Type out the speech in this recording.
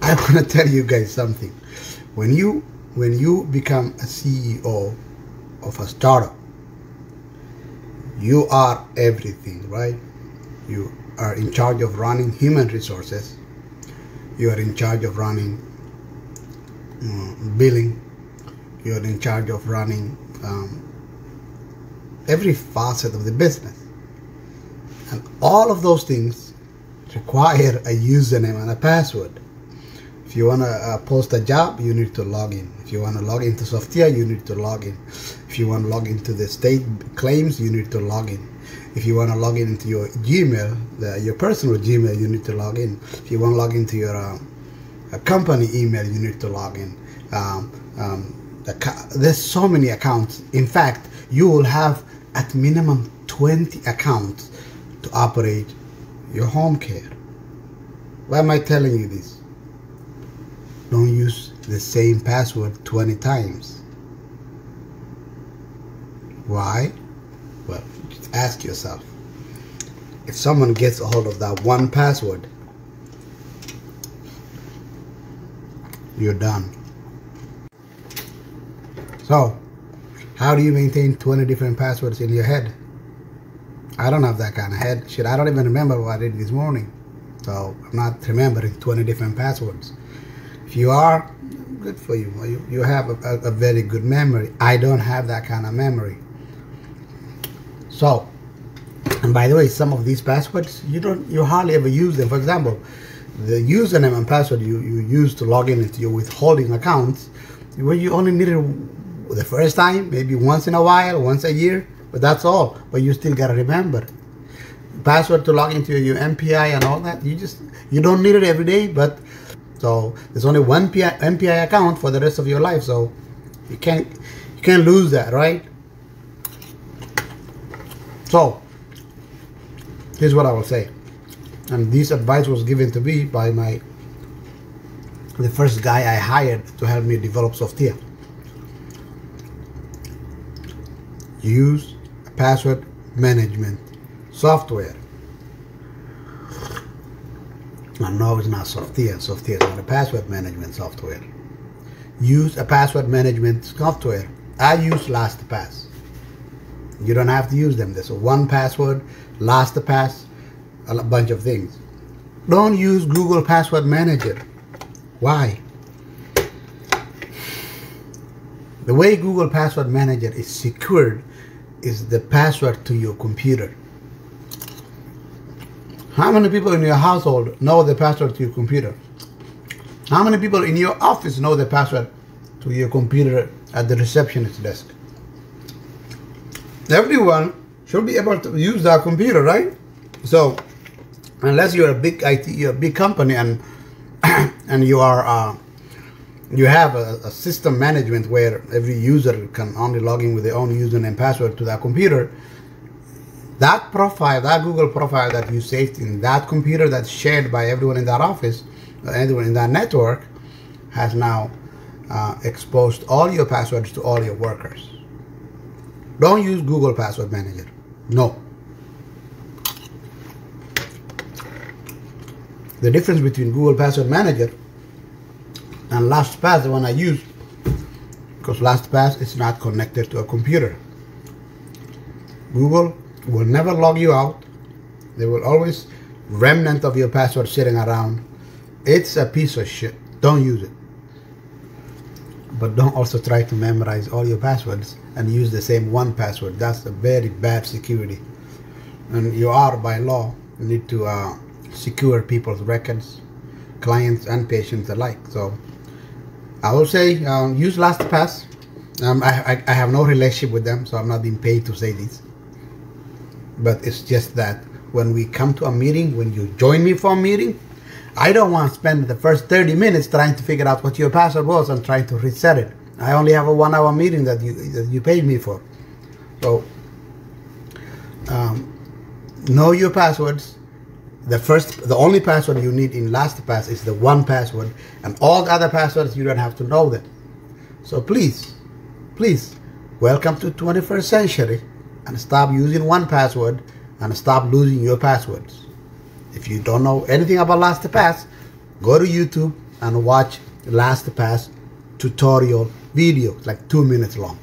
I want to tell you guys something. When you become a CEO of a startup, you are everything, right? You are in charge of running human resources. You are in charge of running billing. You are in charge of running every facet of the business. And all of those things require a username and a password. If you want to post a job, you need to log in. If you want to log into Softia, you need to log in. If you want to log into the state claims, you need to log in. If you want to log in into your Gmail, your personal Gmail, you need to log in. If you want to log into your company email, you need to log in. There's so many accounts. In fact, you will have at minimum 20 accounts to operate your home care. Why am I telling you this? Don't use the same password 20 times. Why? Well, just ask yourself. If someone gets a hold of that one password, you're done. So, how do you maintain 20 different passwords in your head? I don't have that kind of head. Shit, I don't even remember what I did this morning. So, I'm not remembering 20 different passwords. If you are, good for you. You have a very good memory. I don't have that kind of memory. So, and by the way, some of these passwords, you hardly ever use them. For example, the username and password you use to log in into your withholding accounts, where you only need it the first time, maybe once in a while, once a year, but that's all. But you still gotta remember. Password to log into your MPI and all that, you don't need it every day, but so there's only one MPI account for the rest of your life, so you can't lose that, right? So here's what I will say, and this advice was given to me by the first guy I hired to help me develop Softia. Use a password management software. No, it's not Softia. Softia is not a password management software. Use a password management software. I use LastPass. You don't have to use them. There's a 1Password, LastPass, a bunch of things. Don't use Google Password Manager. Why? The way Google Password Manager is secured is the password to your computer. How many people in your household know the password to your computer? How many people in your office know the password to your computer at the receptionist desk? Everyone should be able to use that computer, right? So, unless you're a big IT, you're a big company, and you are you have a system management where every user can only log in with their own username and password to that computer, that profile, that Google profile that you saved in that computer that's shared by everyone in that office, everyone in that network, has now exposed all your passwords to all your workers. Don't use Google Password Manager. No. The difference between Google Password Manager and LastPass, the one I use, because LastPass is not connected to a computer. Google will never log you out. There will always remnant of your password sitting around. It's a piece of shit. Don't use it. But don't also try to memorize all your passwords and use the same 1Password. That's a very bad security. And you are, by law, you need to secure people's records, clients and patients alike. So I will say use LastPass. I have no relationship with them, so I'm not being paid to say this. But it's just that when we come to a meeting, when you join me for a meeting, I don't want to spend the first 30 minutes trying to figure out what your password was and trying to reset it. I only have a 1-hour meeting that you paid me for. So know your passwords. The only password you need in LastPass is the 1Password, and all the other passwords you don't have to know them. So please, welcome to 21st century, and stop using 1Password and stop losing your passwords. If you don't know anything about LastPass, go to YouTube, and watch LastPass tutorial videos, like 2 minutes long.